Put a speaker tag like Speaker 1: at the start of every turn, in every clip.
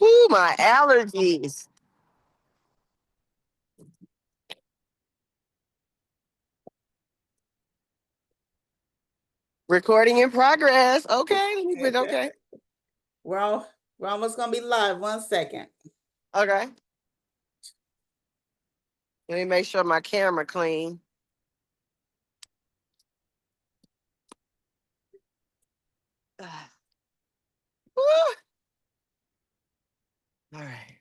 Speaker 1: Ooh, my allergies. Recording in progress. Okay, but okay.
Speaker 2: We're almost gonna be live. 1 second.
Speaker 1: Okay. Let me make sure my camera clean. Woo. All right.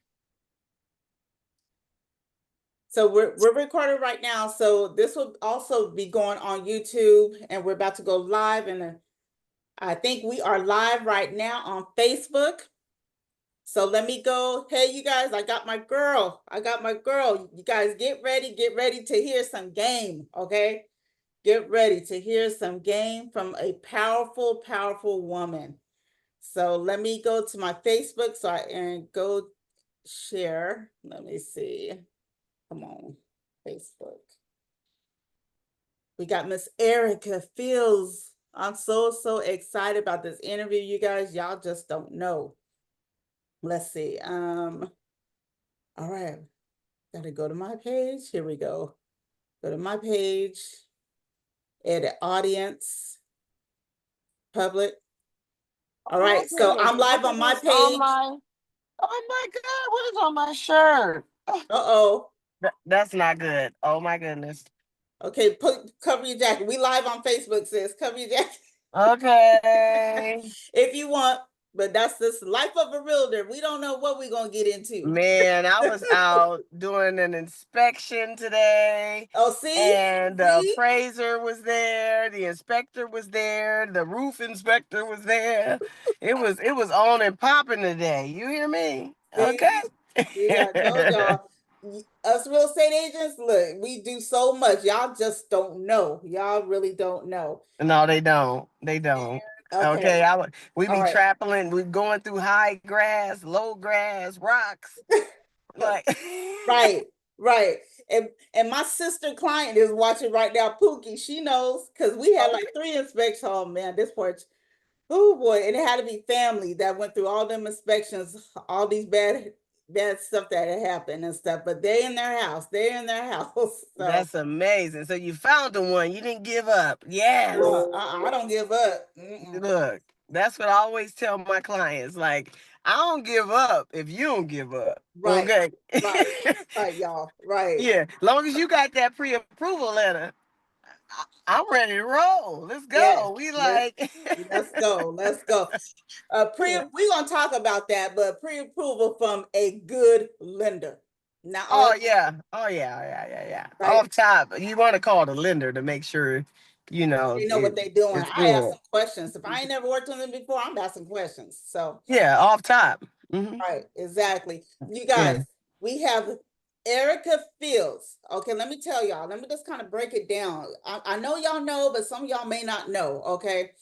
Speaker 2: So we're recording right now. So this will also be going on YouTube, and we're about to go live. And I think we are live right now on Facebook. So let me go. Hey, you guys, I got my girl. You guys get ready to hear some game. Okay, get ready to hear some game from a powerful, powerful woman. So let me go to my Facebook and go share. Let me see. Come on, Facebook. We got Miss Erica Fields. I'm so excited about this interview, you guys. Y'all just don't know. Let's see. All right. Gotta go to my page. Here we go. Go to my page. Edit audience. Public. All right. So I'm live on my page.
Speaker 1: Oh my God, what is on my shirt?
Speaker 2: Uh-oh.
Speaker 1: That's not good. Oh my goodness.
Speaker 2: Okay, cover your jacket. We live on Facebook, sis. Cover your jacket.
Speaker 1: Okay.
Speaker 2: If you want, but that's this life of a realtor. We don't know what we're gonna get into.
Speaker 1: Man, I was out doing an inspection today.
Speaker 2: Oh, see?
Speaker 1: And the appraiser was there, the inspector was there, the roof inspector was there. It was on and popping today. You hear me? Okay.
Speaker 2: Yeah, I told y'all. Us real estate agents, look, we do so much. Y'all just don't know. Y'all really don't know.
Speaker 1: No, they don't. They don't. Okay, we be trapping. We going through high grass, low grass, rocks. Like
Speaker 2: right. And my sister client is watching right now, Pookie. She knows because we had like 3 inspections. Oh man, this porch. Oh boy, and it had to be family that went through all them inspections, all these bad stuff that had happened and stuff. But they're in their house. So.
Speaker 1: That's amazing. So you found the one. You didn't give up. Yes.
Speaker 2: I don't give up.
Speaker 1: Look, that's what I always tell my clients. Like, I don't give up if you don't give up.
Speaker 2: Right.
Speaker 1: Okay.
Speaker 2: Right, y'all. Right.
Speaker 1: Yeah. Long as you got that pre-approval letter, I'm ready to roll. Let's go. Yeah. We like
Speaker 2: let's go. We're gonna talk about that, but pre-approval from a good lender. Now,
Speaker 1: oh yeah. Right. Off top, you want to call the lender to make sure you know
Speaker 2: what they're doing. I ask some questions. If I ain't never worked on them before, I'm asking questions. So
Speaker 1: yeah, off top.
Speaker 2: Right, exactly. You guys, we have Erica Fields. Okay, let me tell y'all. Let me just kind of break it down. I know y'all know, but some of y'all may not know. Okay,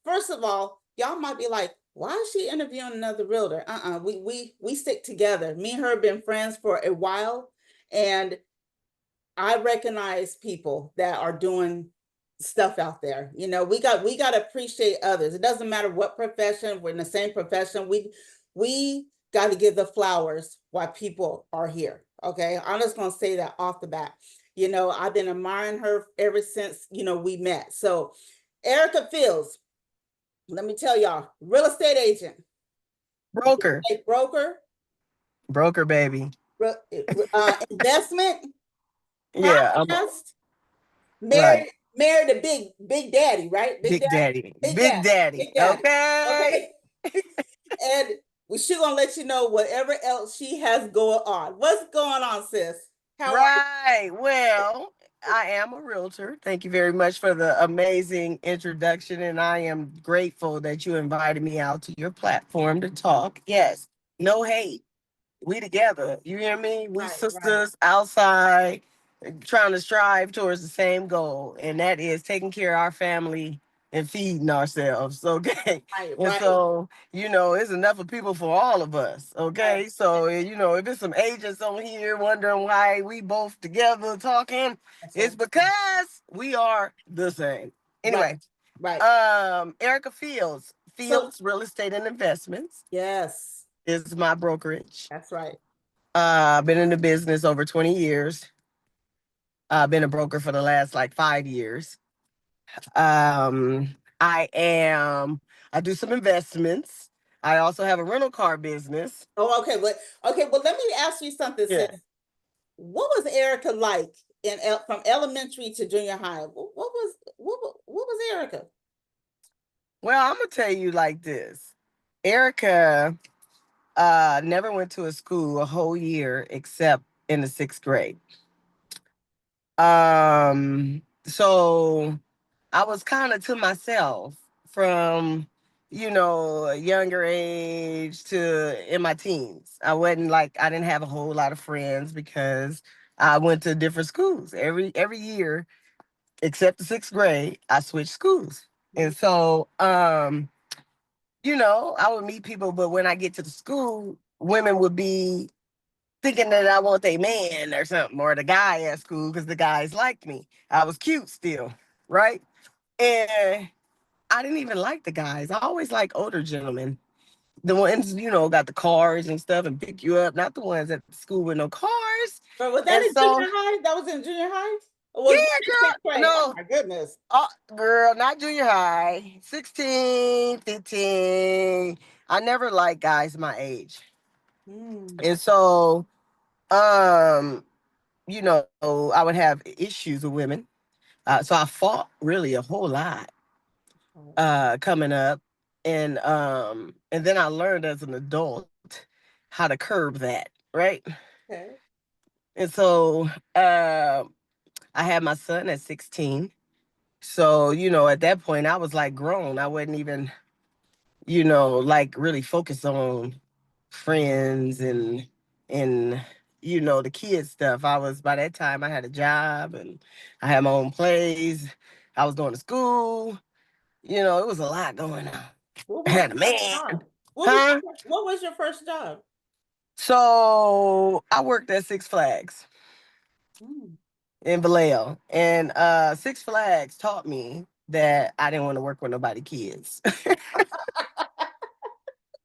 Speaker 2: first of all, y'all might be like, why is she interviewing another realtor? We stick together. Me and her have been friends for a while, and I recognize people that are doing stuff out there. We got to appreciate others. It doesn't matter what profession. We're in the same profession. We got to give the flowers while people are here. Okay, I'm just gonna say that off the bat. I've been admiring her ever since we met. So, Erica Fields, let me tell y'all, real estate agent,
Speaker 1: broker, baby,
Speaker 2: investment,
Speaker 1: yeah,
Speaker 2: married to Big Daddy, right?
Speaker 1: Big Daddy. Okay.
Speaker 2: And she gonna let you know whatever else she has going on. What's going on, sis?
Speaker 1: Right. Well, I am a realtor. Thank you very much for the amazing introduction, and I am grateful that you invited me out to your platform to talk. Yes, no hate. We together. You hear me? We sisters outside trying to strive towards the same goal, and that is taking care of our family and feeding ourselves. Okay. So, it's enough of people for all of us. Okay. So, if it's some agents on here wondering why we both together talking, it's because we are the same. Anyway. Erica Fields, Real Estate and Investments.
Speaker 2: Yes.
Speaker 1: is my brokerage.
Speaker 2: That's right.
Speaker 1: I've been in the business over 20 years. I've been a broker for the last like 5 years. I am, I do some investments. I also have a rental car business.
Speaker 2: Oh, okay. But okay, well, let me ask you something,
Speaker 1: Yeah.
Speaker 2: sis. What was Erica like from elementary to junior high? What was Erica?
Speaker 1: Well, I'm gonna tell you like this. Erica never went to a school a whole year except in the sixth grade. So I was kind of to myself from, a younger age to in my teens. I wasn't like I didn't have a whole lot of friends because I went to different schools every year except the sixth grade. I switched schools, and so I would meet people, but when I get to the school, women would be thinking that I want a man or something, or the guy at school because the guys liked me. I was cute still, right? And I didn't even like the guys. I always like older gentlemen. The ones, got the cars and stuff and pick you up, not the ones at the school with no cars.
Speaker 2: But was that
Speaker 1: And
Speaker 2: in
Speaker 1: so,
Speaker 2: junior high? That was in junior high? Or
Speaker 1: yeah,
Speaker 2: was that in sixth
Speaker 1: girl,
Speaker 2: grade? Oh
Speaker 1: no,
Speaker 2: my goodness.
Speaker 1: girl, not junior high, 16, 15. I never liked guys my age.
Speaker 2: Hmm.
Speaker 1: And so, um, I would have issues with women. So I fought really a whole lot
Speaker 2: Oh,
Speaker 1: coming up. And then I learned as an adult how to curb that, right?
Speaker 2: okay.
Speaker 1: And so I had my son at 16. So, at that point I was like grown. I wasn't even, like really focused on friends and the kid stuff. I was by that time I had a job and I had my own place. I was going to school. It was a lot going on.
Speaker 2: What
Speaker 1: I
Speaker 2: was
Speaker 1: had a
Speaker 2: your first
Speaker 1: man.
Speaker 2: job?
Speaker 1: Huh?
Speaker 2: What was your first job?
Speaker 1: So I worked at Six Flags
Speaker 2: Hmm.
Speaker 1: in Vallejo. And Six Flags taught me that I didn't want to work with nobody kids.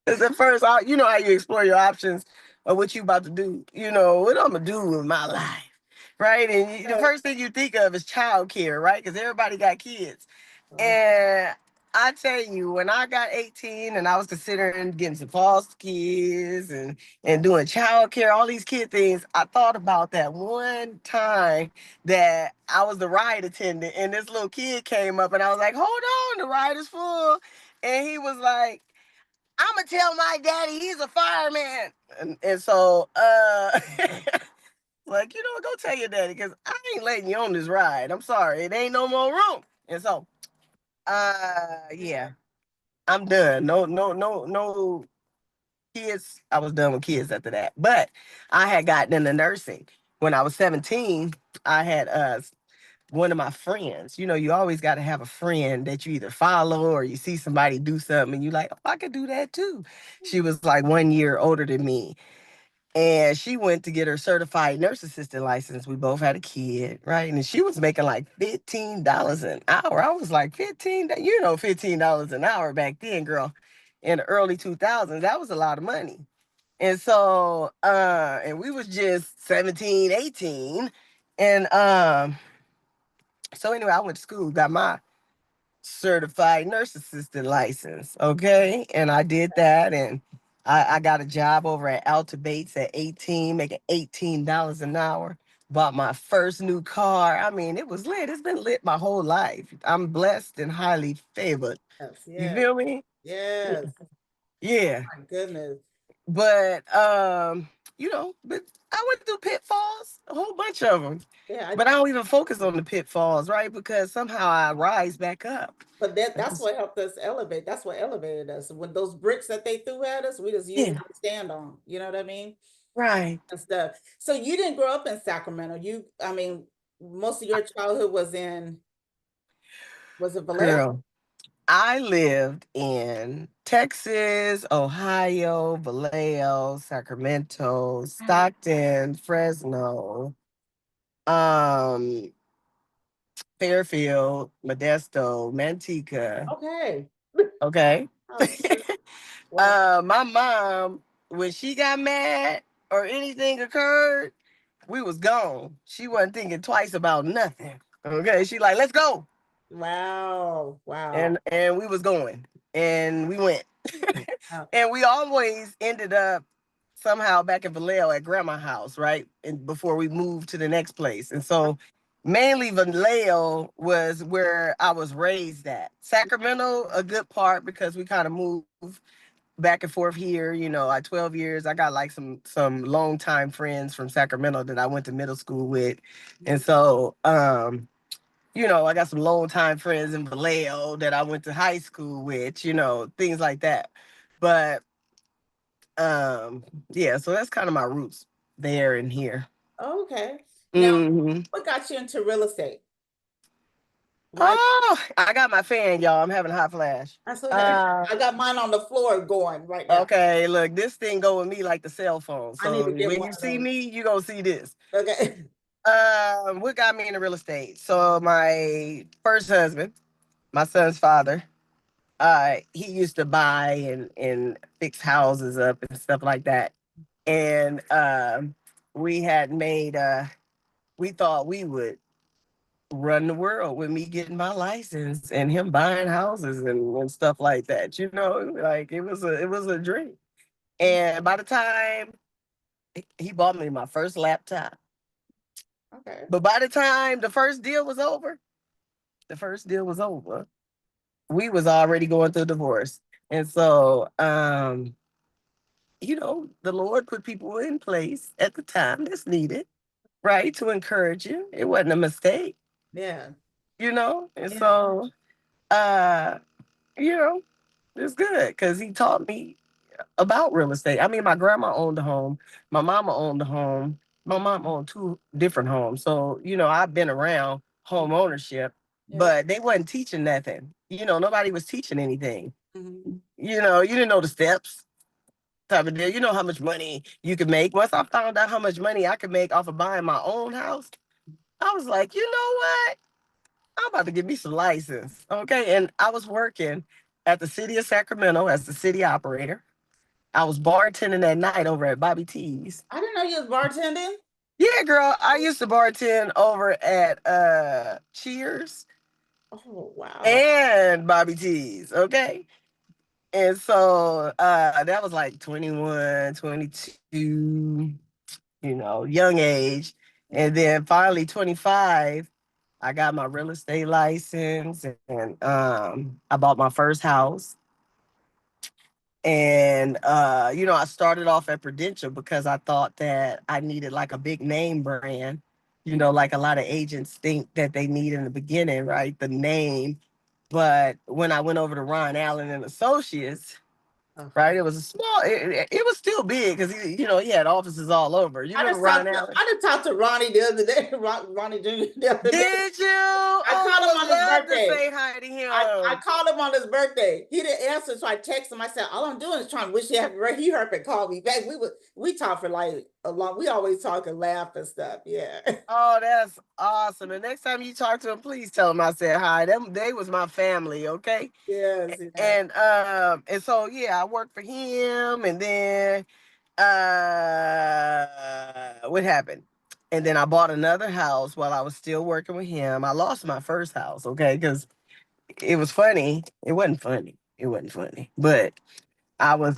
Speaker 1: Because at first, how you explore your options of what you about to do. What I'm gonna do with my life, right? And the first thing you think of is childcare, right? Because everybody got kids.
Speaker 2: Right.
Speaker 1: And I tell you, when I got 18 and I was considering getting some foster kids and doing childcare, all these kid things, I thought about that one time that I was the ride attendant and this little kid came up and I was like, hold on, the ride is full. And he was like, I'm gonna tell my daddy he's a fireman. And so like, go tell your daddy because I ain't letting you on this ride. I'm sorry. It ain't no more room. And so yeah, I'm done. No, no, no, no kids. I was done with kids after that. But I had gotten into nursing. When I was 17, I had one of my friends. You always got to have a friend that you either follow or you see somebody do something and you like, oh, I could do that too. She was like 1 year older than me. And she went to get her certified nurse assistant license. We both had a kid, right? And she was making like $15 an hour. I was like, 15, $15 an hour back then, girl, in the early 2000s. That was a lot of money. And so, and we was just 17, 18. And so anyway, I went to school, got my certified nurse assistant license. Okay. And I did that. And I got a job over at Alta Bates at 18, making $18 an hour. Bought my first new car. I mean, it was lit. It's been lit my whole life. I'm blessed and highly favored.
Speaker 2: Yes,
Speaker 1: You
Speaker 2: yes,
Speaker 1: feel me?
Speaker 2: yes.
Speaker 1: Yeah.
Speaker 2: My goodness.
Speaker 1: But but I went through pitfalls, a whole bunch of them.
Speaker 2: Yeah,
Speaker 1: But I don't even focus on the pitfalls, right? Because somehow I rise back up.
Speaker 2: but that's what helped us elevate. That's what elevated us. When those bricks that they threw at us, we just used
Speaker 1: Yeah,
Speaker 2: them to stand on. You know what I mean?
Speaker 1: right.
Speaker 2: And stuff. So you didn't grow up in Sacramento. I mean, most of your childhood was it Vallejo?
Speaker 1: Girl, I lived in Texas, Ohio, Vallejo, Sacramento,
Speaker 2: Wow.
Speaker 1: Stockton, Fresno, um, Fairfield, Modesto, Manteca.
Speaker 2: Okay.
Speaker 1: Okay.
Speaker 2: Oh, wow.
Speaker 1: My mom. when she got mad or anything occurred, we was gone. She wasn't thinking twice about nothing. Okay, she like, let's go.
Speaker 2: Wow. Wow.
Speaker 1: And we was going. And we went.
Speaker 2: Wow.
Speaker 1: And we always ended up somehow back in Vallejo at grandma's house, right? And before we moved to the next place. And so mainly Vallejo was where I was raised at. Sacramento, a good part because we kind of moved back and forth here, like 12 years. I got like some longtime friends from Sacramento that I went to middle school with. And so I got some longtime friends in Vallejo that I went to high school with, things like that. But um, yeah, so that's kind of my roots there and here.
Speaker 2: Okay. Now,
Speaker 1: Hmm.
Speaker 2: what got you into real estate? Why?
Speaker 1: Oh, I got my fan, y'all. I'm having a hot flash.
Speaker 2: That's okay.
Speaker 1: Uh,
Speaker 2: I got mine on the floor going right now.
Speaker 1: okay, look, this thing go with me like the cell phone.
Speaker 2: I need
Speaker 1: So
Speaker 2: to get
Speaker 1: when
Speaker 2: one
Speaker 1: you
Speaker 2: of
Speaker 1: see
Speaker 2: those.
Speaker 1: me, you gonna see this.
Speaker 2: Okay.
Speaker 1: What got me into real estate? So my first husband, my son's father, he used to buy and fix houses up and stuff like that. And we had made we thought we would run the world with me getting my license and him buying houses and stuff like that. Like it was a dream. And by the time he bought me my first laptop,
Speaker 2: Okay.
Speaker 1: but by the time the first deal was over, we was already going through divorce. And so the Lord put people in place at the time that's needed, right? To encourage you. It wasn't a mistake,
Speaker 2: Yeah.
Speaker 1: And
Speaker 2: Yeah.
Speaker 1: so uh, you know, it's good because he taught me about real estate. I mean, my grandma owned a home, my mama owned a home, my mom owned two different homes. So, I've been around home ownership,
Speaker 2: Yeah.
Speaker 1: but they wasn't teaching nothing. Nobody was teaching anything.
Speaker 2: Mhm.
Speaker 1: You didn't know the steps type of deal. You know how much money you could make. Once I found out how much money I could make off of buying my own house, I was like, you know what? I'm about to get me some license. Okay. And I was working at the city of Sacramento as the city operator. I was bartending that night over at Bobby T's.
Speaker 2: I didn't know you was bartending.
Speaker 1: Yeah, girl. I used to bartend over at Cheers
Speaker 2: Oh, wow.
Speaker 1: and Bobby T's. Okay. And so that was like 21, 22, young age. And then finally 25, I got my real estate license and I bought my first house. And I started off at Prudential because I thought that I needed like a big name brand. Like a lot of agents think that they need in the beginning, right? The name. But when I went over to Ron Allen and Associates,
Speaker 2: Okay.
Speaker 1: right? It was a small. It was still big because he had offices all over. You remember Ron Allen?
Speaker 2: I just talked to Ronnie the other day, Ronnie Jr. the other day.
Speaker 1: Did you?
Speaker 2: I
Speaker 1: Oh,
Speaker 2: called
Speaker 1: I
Speaker 2: him
Speaker 1: would
Speaker 2: on his
Speaker 1: love to
Speaker 2: birthday.
Speaker 1: say hi to
Speaker 2: I
Speaker 1: him.
Speaker 2: called him on his birthday. He didn't answer, so I texted him. I said, "All I'm doing is trying to wish you happy birthday." He hurt and called me back. We talked for like a long. We always talk and laugh and stuff. Yeah.
Speaker 1: Oh, that's awesome. The next time you talk to him, please tell him I said hi. Them they was my family, okay?
Speaker 2: Yes. Yes.
Speaker 1: And so yeah, I worked for him and then what happened? And then I bought another house while I was still working with him. I lost my first house, okay? Because it was funny. It wasn't funny. It wasn't funny. But I was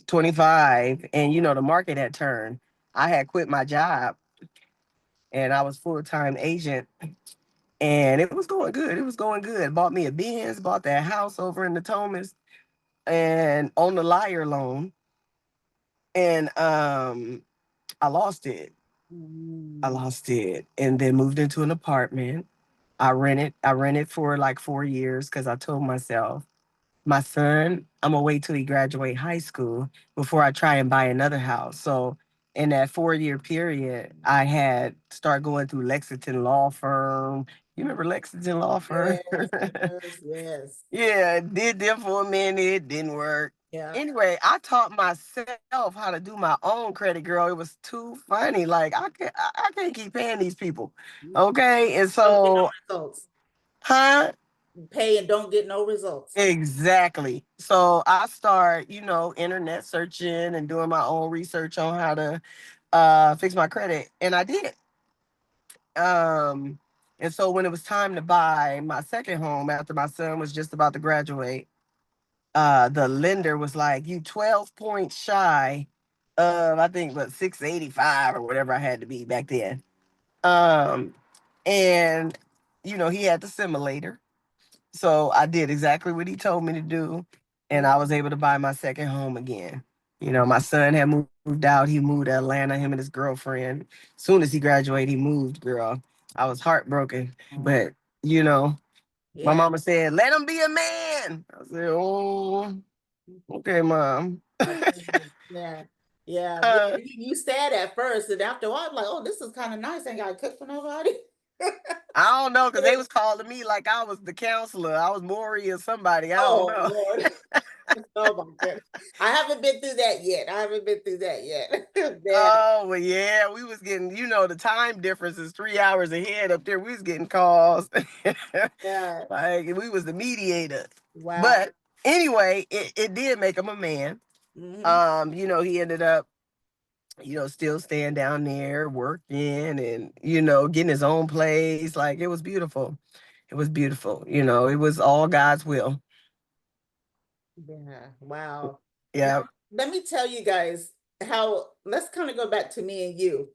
Speaker 1: 25 and the market had turned. I had quit my job and I was full-time agent and it was going good. It was going good. Bought me a Benz, bought that house over in the Thomas and on the liar loan. And I lost it. I
Speaker 2: Mm.
Speaker 1: lost it. And then moved into an apartment. I rented for like 4 years because I told myself, my son, I'm gonna wait till he graduate high school before I try and buy another house. So in that 4 year period, I had start going through Lexington Law Firm. You remember Lexington Law Firm?
Speaker 2: Yes. Yes. Yes.
Speaker 1: Yeah, did them for a minute, didn't work.
Speaker 2: Yeah.
Speaker 1: Anyway, I taught myself how to do my own credit, girl. It was too funny. Like I can't keep paying these people. Okay. And
Speaker 2: Don't get no
Speaker 1: so,
Speaker 2: results.
Speaker 1: huh?
Speaker 2: pay and don't get no results.
Speaker 1: Exactly. So I start, internet searching and doing my own research on how to fix my credit. And I did. Um, and so when it was time to buy my second home after my son was just about to graduate, the lender was like, you 12 points shy of, I think, what, 685 or whatever I had to be back then. Um, and he had the simulator. So I did exactly what he told me to do, and I was able to buy my second home again. My son had moved out. He moved to Atlanta, him and his girlfriend. Soon as he graduated, he moved, girl. I was heartbroken. But, you know, my
Speaker 2: Yeah.
Speaker 1: mama said, let him be a man. I said, oh, okay, mom.
Speaker 2: Yeah. Yeah.
Speaker 1: Uh,
Speaker 2: You sad at first, and after a while, I'm like, oh, this is kind of nice. Ain't got to cook for nobody.
Speaker 1: I don't know, because they was calling me like I was the counselor. I was Maury or somebody. I don't
Speaker 2: Oh
Speaker 1: know.
Speaker 2: Lord. Oh my goodness. I haven't been through that yet. I haven't been through that yet. Man.
Speaker 1: Oh, well, yeah, we was getting, the time difference is 3 hours ahead up there. We was getting calls.
Speaker 2: Yeah.
Speaker 1: Like, we was the mediator.
Speaker 2: Wow.
Speaker 1: But anyway, it did make him a man.
Speaker 2: Hmm.
Speaker 1: He ended up, still staying down there, working and, getting his own place. Like, it was beautiful. It was beautiful. It was all God's will.
Speaker 2: Yeah. Wow. Now,
Speaker 1: Yeah.
Speaker 2: let me tell you guys how, let's kind of go back to me and you.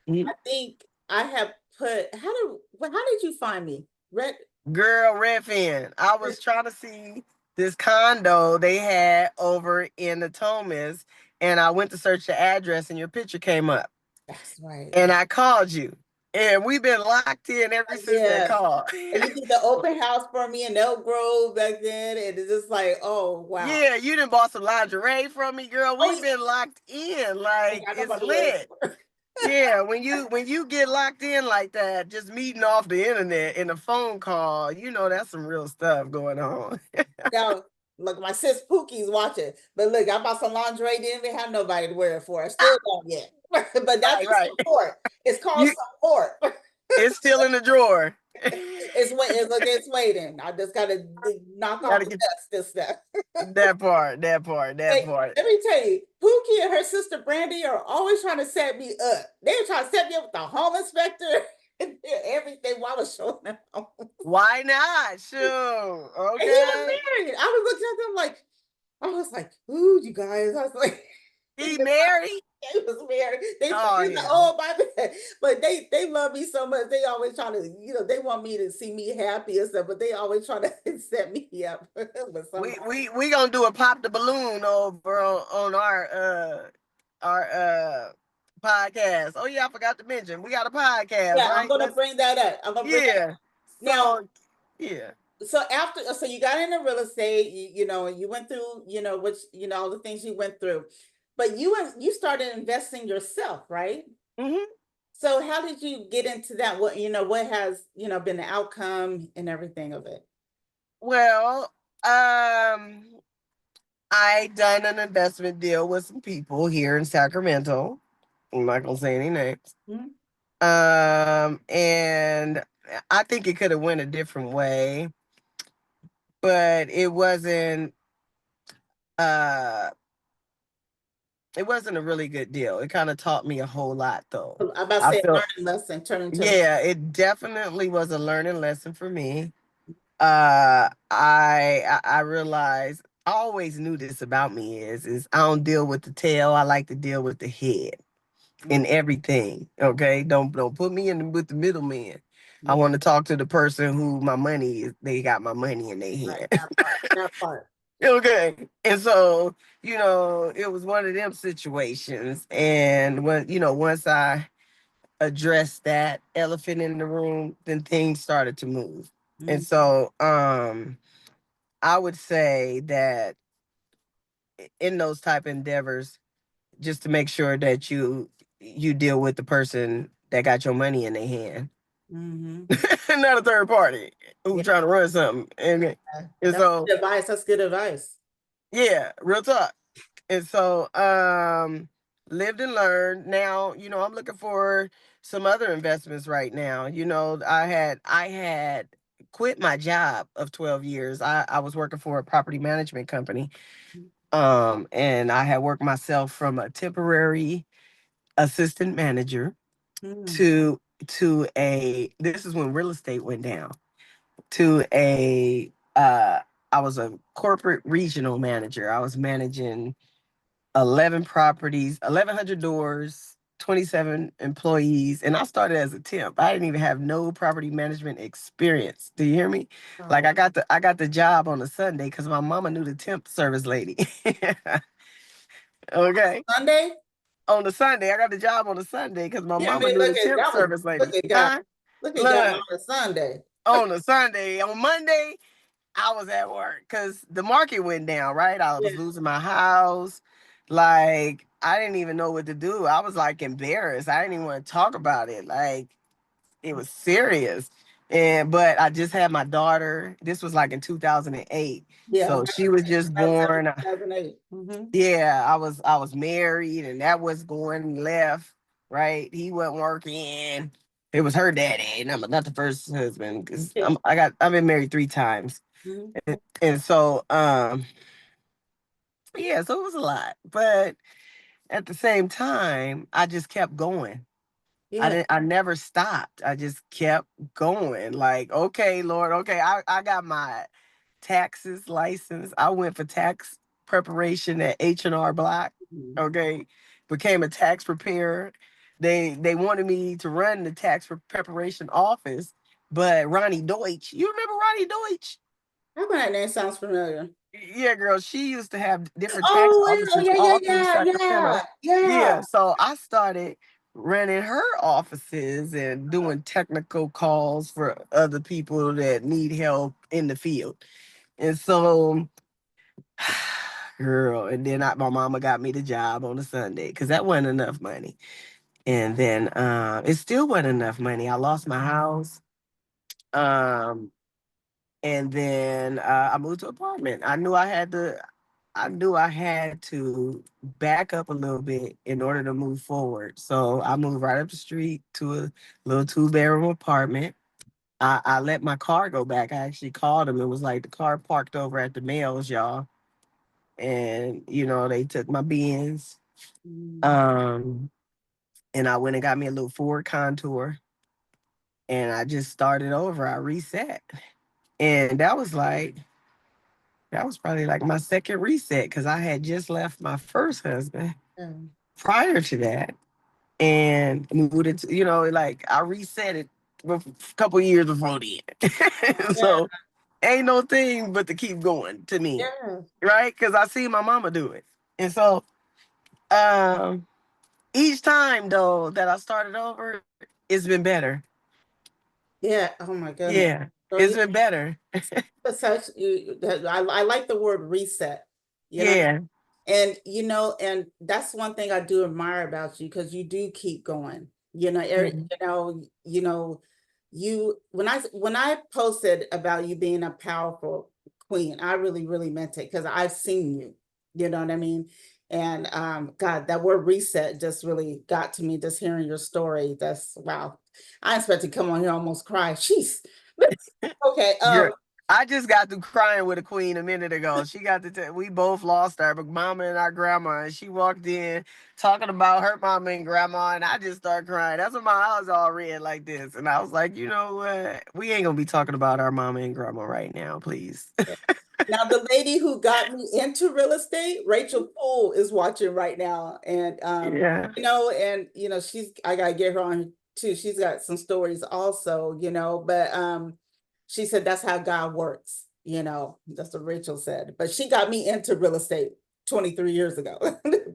Speaker 2: I think I have put, how did you find me? Red.
Speaker 1: Girl, Redfin. I was trying to see this condo they had over in the Thomas, and I went to search the address, and your picture came up.
Speaker 2: That's right.
Speaker 1: And I called you. And we've been locked in ever since that
Speaker 2: Yeah.
Speaker 1: call.
Speaker 2: And you did the open house for me in Elk Grove back then. And it's just like, oh wow.
Speaker 1: Yeah, you done bought some lingerie from me, girl.
Speaker 2: Oh
Speaker 1: We've been locked in.
Speaker 2: yeah.
Speaker 1: Like,
Speaker 2: I got
Speaker 1: it's
Speaker 2: nobody wear
Speaker 1: lit.
Speaker 2: it.
Speaker 1: Yeah, when you get locked in like that, just meeting off the internet in a phone call, that's some real stuff going on.
Speaker 2: Now, look, my sis Pookie's watching. But look, I bought some lingerie, didn't even have nobody to wear it for. I still don't yet. But that's
Speaker 1: Right, right.
Speaker 2: support. It's called
Speaker 1: You
Speaker 2: support.
Speaker 1: it's still in the drawer.
Speaker 2: It's waiting. I just gotta knock off
Speaker 1: Gotta
Speaker 2: the
Speaker 1: get
Speaker 2: dust and stuff.
Speaker 1: that part, that part, that
Speaker 2: Hey,
Speaker 1: part.
Speaker 2: let me tell you, Pookie and her sister Brandy are always trying to set me up. They were trying to set me up with the home inspector and everything while I was showing them home.
Speaker 1: Why not? Sure.
Speaker 2: And he was
Speaker 1: Okay.
Speaker 2: married. I was looking at them like, I was like, ooh, you guys. I was like,
Speaker 1: He married?
Speaker 2: they was married. They
Speaker 1: Oh
Speaker 2: in the
Speaker 1: yeah.
Speaker 2: old Bible, but they love me so much. They always trying to, they want me to see me happy and stuff, but they always trying to set me up with
Speaker 1: We
Speaker 2: somebody.
Speaker 1: we we gonna do a pop the balloon over on our podcast. Oh yeah, I forgot to mention we got a podcast,
Speaker 2: Yeah, I'm
Speaker 1: right?
Speaker 2: gonna
Speaker 1: Let's
Speaker 2: bring that up. I'm gonna bring that
Speaker 1: yeah.
Speaker 2: now.
Speaker 1: So yeah.
Speaker 2: So you got into real estate, and you went through, which, all the things you went through, but you started investing yourself, right?
Speaker 1: Hmm.
Speaker 2: So how did you get into that? What has, been the outcome and everything of it?
Speaker 1: Well, I done an investment deal with some people here in Sacramento. I'm not gonna say any names.
Speaker 2: Mhm.
Speaker 1: And I think it could have went a different way, but uh it wasn't a really good deal. It kind of taught me a whole lot though.
Speaker 2: I'm about to
Speaker 1: I
Speaker 2: say
Speaker 1: felt
Speaker 2: learning lesson turn into
Speaker 1: yeah, it definitely was a learning lesson for me. I realized I always knew this about me is I don't deal with the tail. I like to deal with the head in everything. Okay, don't put me in with the middleman. I
Speaker 2: yeah,
Speaker 1: want to talk to the person who my money is. They got my money in their
Speaker 2: right,
Speaker 1: hand.
Speaker 2: that part.
Speaker 1: Okay, and so it was one of them situations. And once I addressed that elephant in the room, then things started to move. And
Speaker 2: Mhm.
Speaker 1: so I would say that in those type endeavors, just to make sure that you deal with the person that got your money in their hand,
Speaker 2: Mhm.
Speaker 1: not a third party who
Speaker 2: Yeah,
Speaker 1: trying to run something. And
Speaker 2: that's
Speaker 1: so
Speaker 2: good advice. That's good advice.
Speaker 1: yeah, real talk. And so lived and learned. Now, I'm looking for some other investments right now. I had quit my job of 12 years. I was working for a property management company. And I had worked myself from a temporary assistant manager
Speaker 2: Mm.
Speaker 1: to a, this is when real estate went down, to a I was a corporate regional manager. I was managing 11 properties, 1,100 doors, 27 employees. And I started as a temp. I didn't even have no property management experience. Do you hear me? Like
Speaker 2: Oh,
Speaker 1: I got the job on a Sunday because my mama knew the temp service lady. Okay.
Speaker 2: Sunday?
Speaker 1: On the Sunday, I got the job on the Sunday because my
Speaker 2: Yeah, I
Speaker 1: mama
Speaker 2: mean,
Speaker 1: knew the
Speaker 2: look at
Speaker 1: temp
Speaker 2: that was
Speaker 1: service lady.
Speaker 2: look at God.
Speaker 1: Huh?
Speaker 2: Look at God
Speaker 1: Look,
Speaker 2: on a Sunday.
Speaker 1: on a Sunday, on Monday, I was at work because the market went down, right? I
Speaker 2: Yeah.
Speaker 1: was losing my house. Like, I didn't even know what to do. I was like embarrassed. I didn't even want to talk about it. Like, it was serious. And but I just had my daughter. This was like in 2008.
Speaker 2: Yeah,
Speaker 1: So she was just
Speaker 2: 2007,
Speaker 1: born.
Speaker 2: 2008. Mm-hmm.
Speaker 1: Yeah, I was married and that was going left, right? He wasn't working. It was her daddy, and I'm not the first husband because
Speaker 2: Yeah.
Speaker 1: I've been married 3 times.
Speaker 2: Mm-hmm.
Speaker 1: And so yeah, so it was a lot. But at the same time, I just kept going.
Speaker 2: Yeah.
Speaker 1: I never stopped. I just kept going. Like, okay, Lord, okay, I got my taxes license. I went for tax preparation at H&R Block.
Speaker 2: Mhm.
Speaker 1: Okay, became a tax preparer. They wanted me to run the preparation office, but Ronnie Deutsch, you remember Ronnie Deutsch?
Speaker 2: How about that name sounds familiar?
Speaker 1: Yeah, girl, she used to have different tax
Speaker 2: Oh,
Speaker 1: offices
Speaker 2: yeah, yeah,
Speaker 1: all through
Speaker 2: yeah, yeah,
Speaker 1: Sacramento.
Speaker 2: yeah.
Speaker 1: Yeah, so I started running her offices and doing technical calls for other people that need help in the field. And so, girl, and then my mama got me the job on a Sunday because that wasn't enough money. And then it still wasn't enough money. I lost my house. Um, and then I moved to an apartment. I knew I had to back up a little bit in order to move forward. So I moved right up the street to a little 2-bedroom apartment. I let my car go back. I actually called them. It was like the car parked over at the mails, y'all. And they took my Benz.
Speaker 2: Mm.
Speaker 1: Um, and I went and got me a little Ford Contour, and I just started over. I reset, and that was probably like my second reset because I had just left my first husband
Speaker 2: Yeah.
Speaker 1: prior to that and moved into, like I reset it a couple years before then.
Speaker 2: Yeah.
Speaker 1: So ain't no thing but to keep going to me,
Speaker 2: Yeah.
Speaker 1: right? Because I see my mama do it. And so um, each time though that I started over, it's been better.
Speaker 2: Yeah. Oh my goodness.
Speaker 1: Yeah,
Speaker 2: So
Speaker 1: it's
Speaker 2: you
Speaker 1: been better.
Speaker 2: such I like the word reset, you know.
Speaker 1: Yeah.
Speaker 2: And that's one thing I do admire about you because you do keep going.
Speaker 1: Yeah.
Speaker 2: You when I posted about you being a powerful queen, I really, really meant it because I've seen you. You know what I mean? And God, that word reset just really got to me just hearing your story. That's wow. I expect to come on here almost cry. Jeez. Okay.
Speaker 1: Girl, I just got through crying with a queen a minute ago. She got to tell we both lost our mama and our grandma, and she walked in talking about her mama and grandma, and I just started crying. That's when my eyes all red like this, and I was like, you know what? We ain't gonna be talking about our mama and grandma right now, please.
Speaker 2: Now, the lady who got me into real estate, Rachel Poole, is watching right now. And
Speaker 1: Yeah.
Speaker 2: she's I gotta get her on too. She's got some stories also, but she said that's how God works, that's what Rachel said. But she got me into real estate 23 years ago.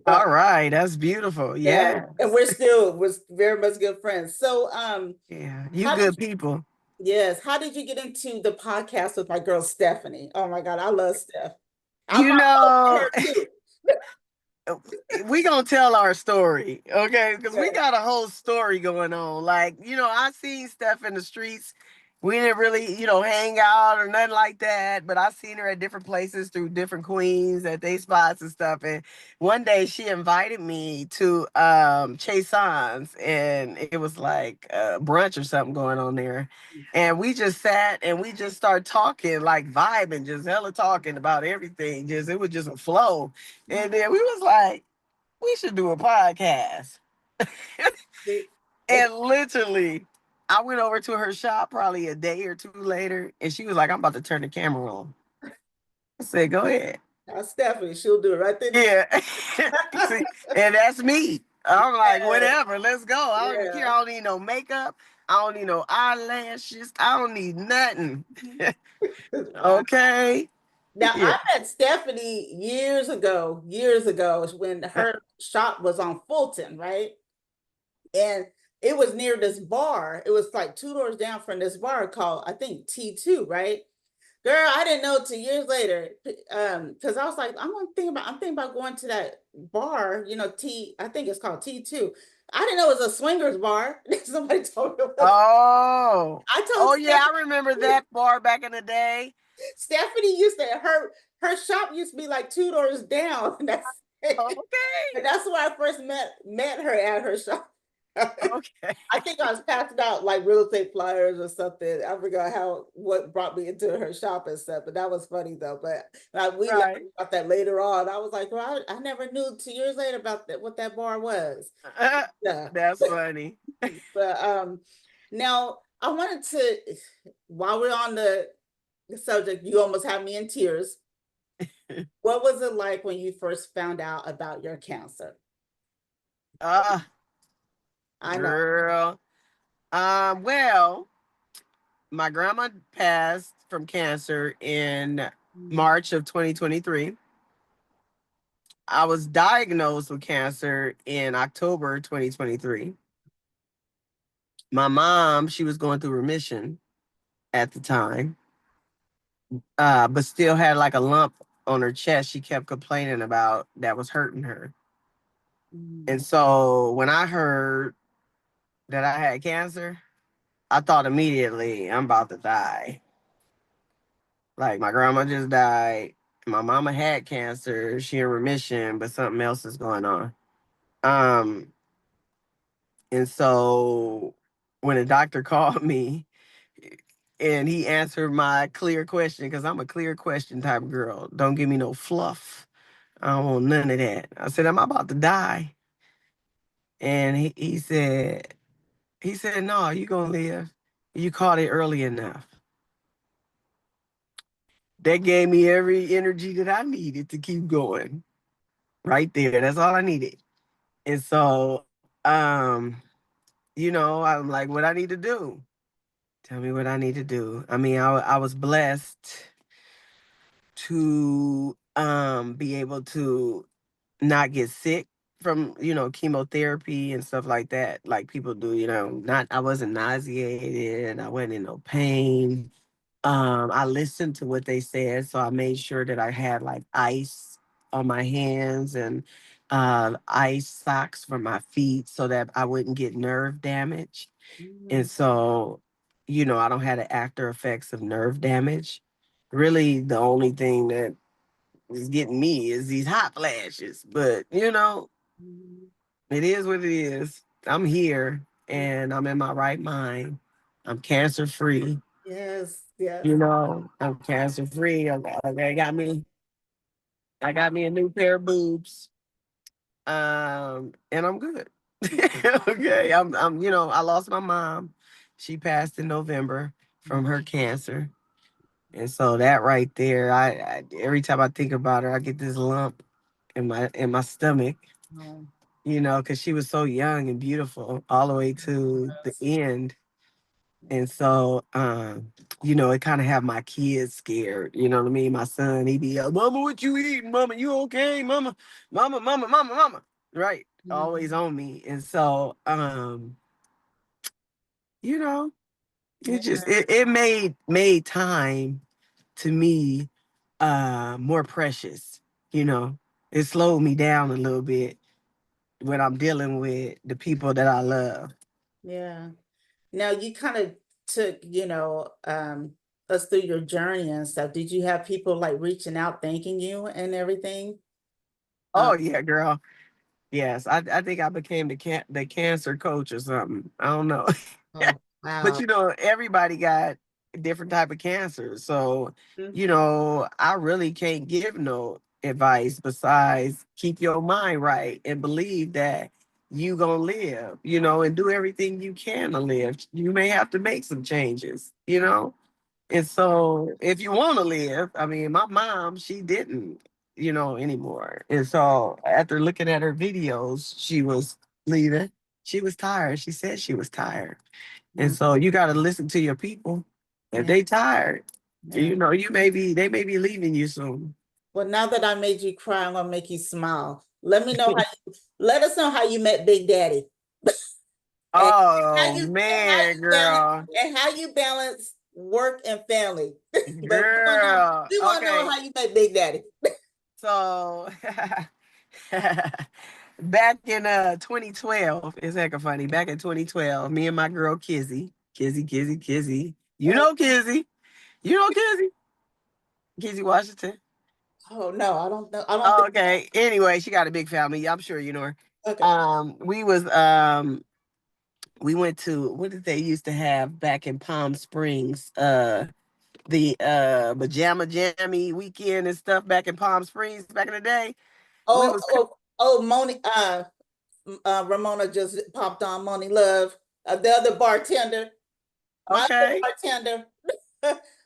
Speaker 2: But
Speaker 1: All right, that's beautiful.
Speaker 2: yeah,
Speaker 1: Yeah.
Speaker 2: and we're very much good friends. So
Speaker 1: Yeah. You
Speaker 2: how did
Speaker 1: good people.
Speaker 2: yes, how did you get into the podcast with my girl Stephanie? Oh my God, I love Steph. I'm
Speaker 1: You
Speaker 2: close to
Speaker 1: know,
Speaker 2: her too.
Speaker 1: we gonna tell our story, okay? Because we
Speaker 2: Okay.
Speaker 1: got a whole story going on. Like, I seen Steph in the streets. we didn't really, hang out or nothing like that. But I seen her at different places through different queens at they spots and stuff. And one day she invited me to Chase's, and it was like brunch or something going on there. And we just sat and we just started talking, like vibing, just hella talking about everything. Just it was just a flow. And then we was like, we should do a podcast. And literally, I went over to her shop probably a day or two later, and she was like, I'm about to turn the camera on. I said, go ahead.
Speaker 2: That's Stephanie. She'll do it right then.
Speaker 1: Yeah. See, and that's me. I'm like,
Speaker 2: Yeah.
Speaker 1: whatever, let's go. I don't even care.
Speaker 2: Yeah.
Speaker 1: I don't need no makeup. I don't need no eyelashes. I don't need nothing.
Speaker 2: Wow.
Speaker 1: Okay.
Speaker 2: Now
Speaker 1: Yeah.
Speaker 2: I met Stephanie years ago when her shop was on Fulton, right? And it was near this bar. It was like two doors down from this bar called, I think, T2, right? Girl, I didn't know till years later. Because I was like, I'm thinking about going to that bar, I think it's called T2. I didn't know it was a swingers bar. Somebody told me it was.
Speaker 1: Oh.
Speaker 2: I told
Speaker 1: Oh yeah, I remember that bar back in the day.
Speaker 2: Stephanie used to her shop used to be like two doors down. And
Speaker 1: Okay.
Speaker 2: that's where I first met her at her shop.
Speaker 1: Okay.
Speaker 2: I think I was passing out like real estate flyers or something. I forgot what brought me into her shop and stuff, but that was funny though. But we learned
Speaker 1: Right.
Speaker 2: about that later on. I was like, well, I never knew 2 years later about what that bar was. Yeah,
Speaker 1: That's funny.
Speaker 2: but now I wanted to, while we're on the subject, you almost had me in tears. What was it like when you first found out about your cancer?
Speaker 1: Ah,
Speaker 2: I know.
Speaker 1: girl. Well, my grandma passed from cancer in March of 2023. I was diagnosed with cancer in October 2023. My mom, she was going through remission at the time, but still had like a lump on her chest she kept complaining about that was hurting her. And so when I heard that I had cancer, I thought immediately, I'm about to die. Like my grandma just died. My mama had cancer. She in remission, but something else is going on. Um, and so when the doctor called me and he answered my clear question, because I'm a clear question type of girl. Don't give me no fluff. I don't want none of that. I said, I'm about to die. And he said, no, you gonna live. You caught it early enough. That gave me every energy that I needed to keep going. Right there. That's all I needed. And so, I'm like, what I need to do? Tell me what I need to do. I mean, I was blessed to be able to not get sick from, chemotherapy and stuff like that, like people do, not I wasn't nauseated, I wasn't in no pain. I listened to what they said, so I made sure that I had like ice on my hands and ice socks for my feet so that I wouldn't get nerve damage. And so, I don't have the after effects of nerve damage. Really, the only thing that is getting me is these hot flashes. But, it is what it is. I'm here and I'm in my right mind. I'm cancer free.
Speaker 2: Yes, yes.
Speaker 1: I'm cancer free. I got me a new pair of boobs. And I'm good. Okay. I lost my mom. She passed in November from her cancer. And so that right there, I every time I think about her, I get this lump in my stomach,
Speaker 2: Oh,
Speaker 1: because she was so young and beautiful all the way to the
Speaker 2: yes.
Speaker 1: end. And so, it kind of have my kids scared. You know what I mean? My son, he be, Mama, what you eating? Mama, you okay? Mama, mama, mama, mama, mama. Right. Always on me. And so, you know,
Speaker 2: Yeah,
Speaker 1: it made time to me more precious. You know, it slowed me down a little bit when I'm dealing with the people that I love.
Speaker 2: yeah. Now you kind of took, us through your journey and stuff, did you have people like reaching out, thanking you and everything?
Speaker 1: Oh yeah, girl. Yes, I think I became the cancer coach or something. I don't know.
Speaker 2: Oh,
Speaker 1: But
Speaker 2: wow.
Speaker 1: everybody got different type of cancer. So,
Speaker 2: Mhm.
Speaker 1: I really can't give no advice besides keep your mind right and believe that you gonna live, and do everything you can to live. You may have to make some changes. And so if you want to live, I mean, my mom, she didn't, anymore. And so after looking at her videos, she was leaving. She was tired. She said she was tired. And
Speaker 2: Mm,
Speaker 1: so you got to listen to your people. If
Speaker 2: yeah,
Speaker 1: they tired,
Speaker 2: yeah.
Speaker 1: they may be leaving you soon.
Speaker 2: Well, now that I made you cry, I'm gonna make you smile. Let us know how you met Big Daddy. And how
Speaker 1: Oh
Speaker 2: you
Speaker 1: man, girl,
Speaker 2: how you balance work and family. But
Speaker 1: girl.
Speaker 2: we want to know
Speaker 1: Okay,
Speaker 2: how you met Big Daddy.
Speaker 1: so back in 2012, it's heck of funny. Back in 2012, me and my girl Kizzy. You know Kizzy Washington.
Speaker 2: Oh no, I don't know. I don't
Speaker 1: Oh,
Speaker 2: think.
Speaker 1: okay. Anyway, she got a big family. I'm sure you know her.
Speaker 2: Okay.
Speaker 1: We went to, what did they used to have back in Palm Springs? The pajama jammy weekend and stuff back in Palm Springs back in the day. We
Speaker 2: Oh,
Speaker 1: was
Speaker 2: oh, oh, Ramona just popped on Moni Love, the other bartender, my other
Speaker 1: okay.
Speaker 2: bartender.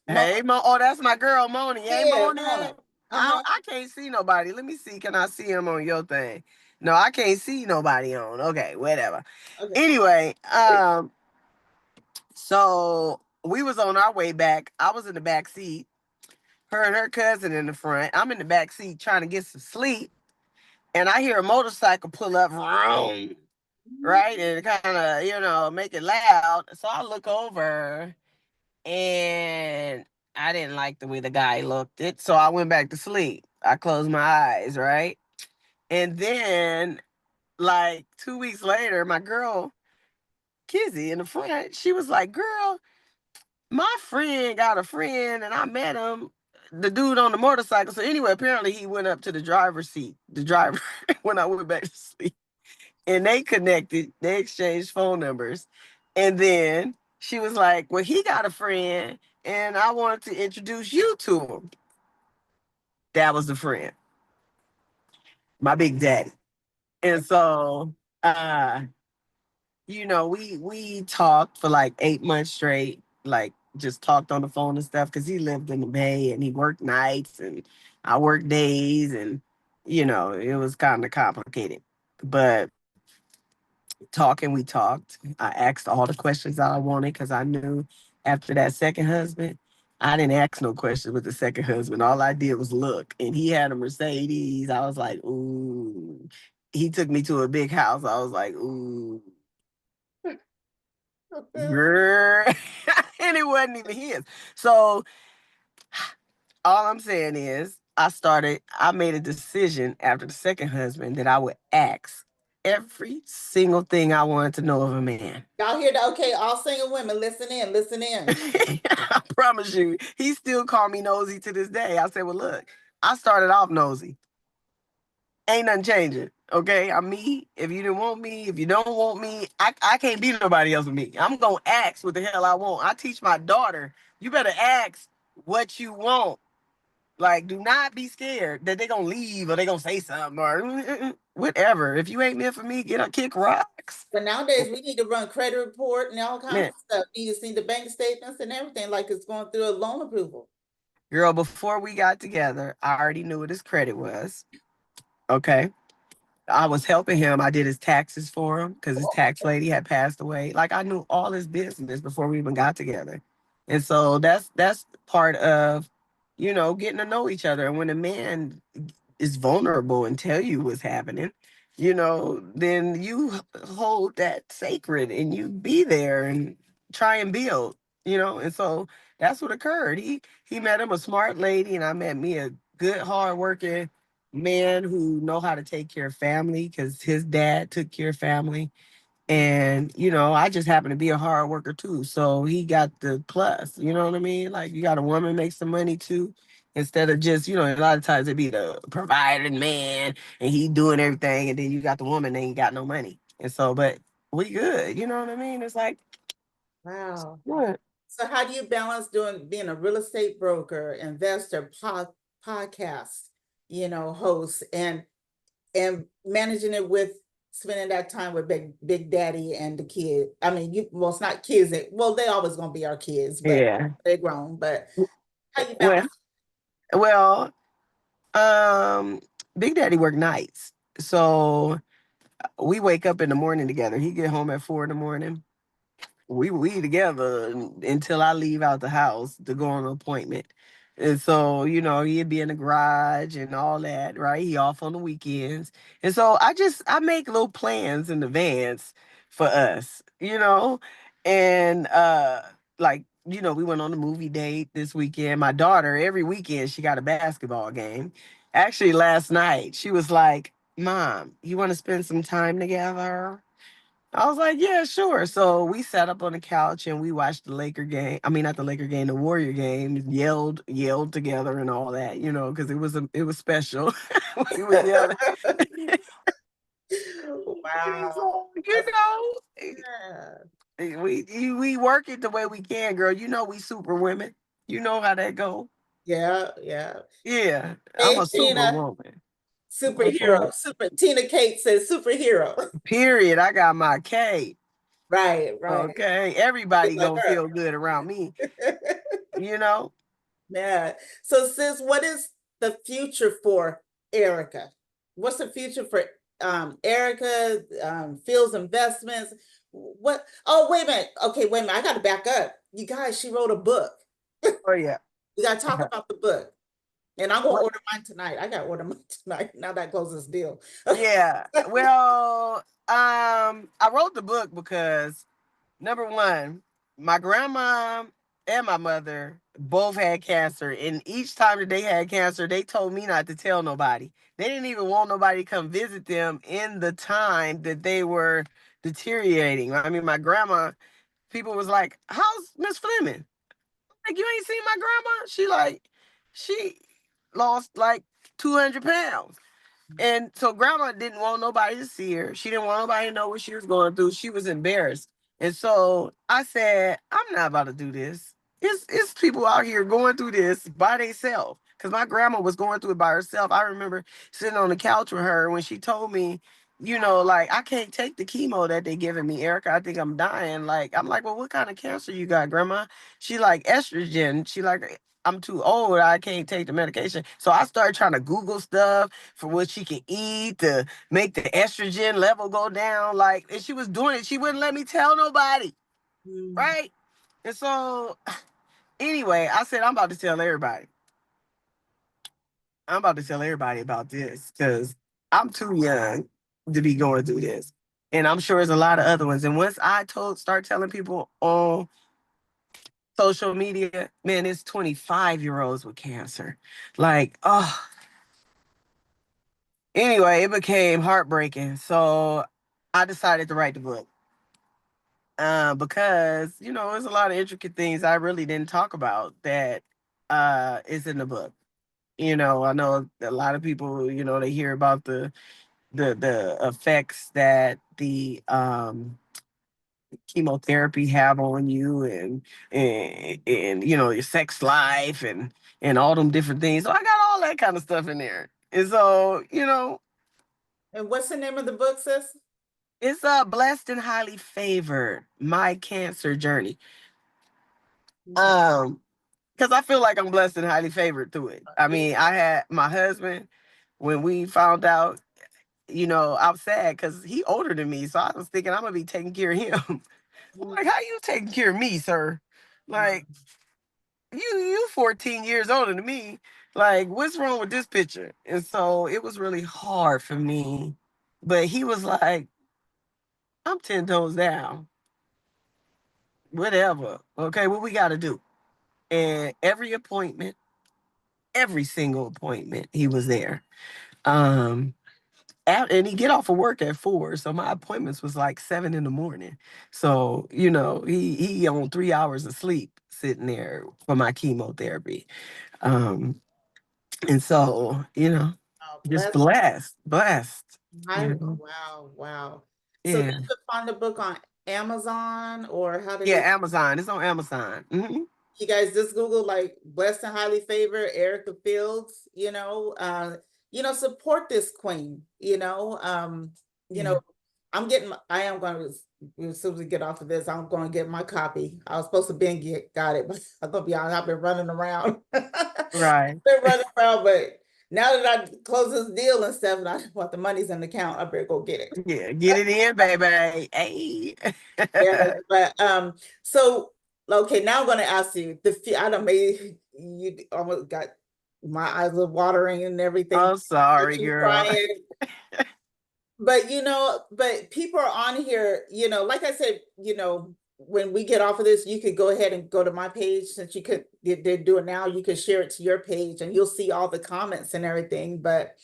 Speaker 2: Mo-
Speaker 1: Hey, oh, that's my girl Moni. Hey,
Speaker 2: yeah,
Speaker 1: Moni.
Speaker 2: Mona.
Speaker 1: I
Speaker 2: Uh-huh.
Speaker 1: I can't see nobody. Let me see. Can I see him on your thing? No, I can't see nobody on. Okay, whatever.
Speaker 2: Okay.
Speaker 1: Anyway, so we was on our way back. I was in the back seat. Her and her cousin in the front. I'm in the back seat trying to get some sleep, and I hear a motorcycle pull up, vroom, right, and kind of make it loud. So I look over, and I didn't like the way the guy looked it, so I went back to sleep. I closed my eyes, right, and then like 2 weeks later, my girl Kizzy in the front, she was like, "Girl, my friend got a friend and I met him, the dude on the motorcycle." So anyway, apparently he went up to the driver's seat, the driver, when I went back to sleep. And they connected, they exchanged phone numbers. And then she was like, "Well, he got a friend and I wanted to introduce you to him." That was the friend, my big daddy. And so we talked for like 8 months straight, like just talked on the phone and stuff because he lived in the Bay and he worked nights and I worked days, and it was kind of complicated. But talking, we talked. I asked all the questions that I wanted because I knew after that second husband, I didn't ask no questions with the second husband. All I did was look, and he had a Mercedes. I was like, ooh. He took me to a big house. I was like, ooh. Girl. And it wasn't even his. So all I'm saying is I made a decision after the second husband that I would ask every single thing I wanted to know of a man.
Speaker 2: Y'all hear that? Okay, all single women, listen in, listen in.
Speaker 1: I promise you, he still called me nosy to this day. I said, "Well, look, I started off nosy. Ain't nothing changing. Okay, I'm me. If you didn't want me, if you don't want me, I can't be nobody else with me. I'm gonna ask what the hell I want. I teach my daughter, you better ask what you want. Like, do not be scared that they're gonna leave or they're gonna say something or whatever. If you ain't meant for me, get a kick rocks."
Speaker 2: But nowadays we need to run credit report and all kinds
Speaker 1: Man,
Speaker 2: of stuff. You need to see the bank statements and everything, like it's going through a loan approval.
Speaker 1: girl, before we got together, I already knew what his credit was. Okay. I was helping him. I did his taxes for him because his tax lady had passed away. Like, I knew all his business before we even got together. And so that's part of, getting to know each other. And when a man is vulnerable and tell you what's happening, then you hold that sacred and you be there and try and build. And so that's what occurred. He met him a smart lady, and I met me a good, hardworking man who know how to take care of family because his dad took care of family. And, I just happen to be a hard worker too. So he got the plus, you know what I mean? Like you got a woman make some money too. Instead of just, a lot of times it be the providing man and he doing everything, and then you got the woman that ain't got no money. And so, but we good, you know what I mean? It's like,
Speaker 2: Wow.
Speaker 1: what?
Speaker 2: So how do you balance doing being a real estate broker, investor, podcast, host, and managing it with spending that time with Big Daddy and the kid? I mean, well, it's not kids. Well, they always gonna be our kids, but
Speaker 1: Yeah.
Speaker 2: they're grown. But how you
Speaker 1: Well,
Speaker 2: balance?
Speaker 1: well, um, Big Daddy work nights. So we wake up in the morning together. He get home at 4 in the morning. We together until I leave out the house to go on an appointment. And so, he'd be in the garage and all that, right? He off on the weekends. And so I make little plans in advance for us, and like, we went on a movie date this weekend. My daughter, every weekend she got a basketball game. Actually, last night she was like, "Mom, you want to spend some time together?" I was like, yeah, sure. So we sat up on the couch and we watched the Laker game. I mean, not the Laker game, the Warrior game. Yelled together and all that, because it was special. We was yelling.
Speaker 2: Wow.
Speaker 1: You know,
Speaker 2: Yeah.
Speaker 1: we work it the way we can, girl. We super women. You know how that go.
Speaker 2: Yeah, yeah.
Speaker 1: Yeah, I'm
Speaker 2: Hey,
Speaker 1: a super
Speaker 2: Tina,
Speaker 1: woman.
Speaker 2: superhero. Super Tina Kate says superhero.
Speaker 1: Period. I got my K.
Speaker 2: Right, right.
Speaker 1: Okay,
Speaker 2: Be
Speaker 1: everybody
Speaker 2: like
Speaker 1: gonna
Speaker 2: her.
Speaker 1: feel good around me. You know.
Speaker 2: Yeah. So, sis, what is the future for Erica? What's the future for Erica, Fields Investments? What? Oh, wait a minute. Okay, wait a minute. I got to back up. You guys, she wrote a book.
Speaker 1: Oh yeah.
Speaker 2: We got to talk about the book. And I'm going to
Speaker 1: What?
Speaker 2: order mine tonight. I got to order mine tonight. Now that closes deal.
Speaker 1: Yeah. Well, I wrote the book because number one, my grandma and my mother both had cancer, and each time that they had cancer, they told me not to tell nobody. They didn't even want nobody to come visit them in the time that they were deteriorating. I mean, my grandma, people was like, "How's Miss Fleming? Like, you ain't seen my grandma? She lost like 200 pounds." And so grandma didn't want nobody to see her. She didn't want nobody to know what she was going through. She was embarrassed. And so I said, I'm not about to do this. It's people out here going through this by themselves. Because my grandma was going through it by herself. I remember sitting on the couch with her when she told me, like, I can't take the chemo that they giving me, Erica. I think I'm dying. Like, I'm like, well, what kind of cancer you got, grandma? She like estrogen. She like, I'm too old. I can't take the medication. So I started trying to Google stuff for what she can eat to make the estrogen level go down. Like, and she was doing it. She wouldn't let me tell nobody.
Speaker 2: Mm.
Speaker 1: Right. And so anyway, I said, I'm about to tell everybody. I'm about to tell everybody about this because I'm too young to be going through this. And I'm sure there's a lot of other ones. And once I start telling people on social media, man, it's 25-year-olds with cancer. Like, oh, anyway, it became heartbreaking. So I decided to write the book because, there's a lot of intricate things I really didn't talk about that is in the book. I know a lot of people, they hear about the effects that the chemotherapy have on you, and your sex life and all them different things. So I got all that kind of stuff in there. And so,
Speaker 2: And what's the name of the book, sis?
Speaker 1: it's blessed and highly favored, my cancer journey.
Speaker 2: Okay.
Speaker 1: Because I feel like I'm blessed and highly favored through it. I mean, I had my husband when we found out, I'm sad because he older than me. So I was thinking I'm gonna be taking care of him. I'm like, how you taking care of me, sir? Like, you 14 years older than me. Like, what's wrong with this picture? And so it was really hard for me. But he was like, I'm 10 toes down. Whatever. Okay, what we gotta do? And every single appointment, he was there. Um, And he get off of work at 4, so my appointments was like 7 in the morning. So you know, he on 3 hours of sleep sitting there for my chemotherapy. Um, and so you know,
Speaker 2: Oh,
Speaker 1: just
Speaker 2: bless.
Speaker 1: blessed. You know,
Speaker 2: Wow, wow. So they
Speaker 1: yeah,
Speaker 2: could find the book on Amazon, or how do
Speaker 1: yeah.
Speaker 2: they?
Speaker 1: Amazon, it's on Amazon.
Speaker 2: You guys just Google like blessed and highly favored Erica Fields, support this queen, you know,
Speaker 1: Yeah,
Speaker 2: I am going to, as soon as we get off of this, I'm going to get my copy. I was supposed to got it, but I'm going to be honest, I've been running around.
Speaker 1: right.
Speaker 2: Been running around, but now that I close this deal and stuff, and I want the money's in the account, I better go get it.
Speaker 1: Yeah, get it in, baby. Hey.
Speaker 2: Yeah, but so okay, now I'm gonna ask you I don't made you almost got my eyes are watering and everything.
Speaker 1: I'm sorry,
Speaker 2: But you
Speaker 1: girl.
Speaker 2: crying. But but people are on here, like I said, when we get off of this, you could go ahead and go to my page since they're doing now, you could share it to your page and you'll see all the comments and everything. But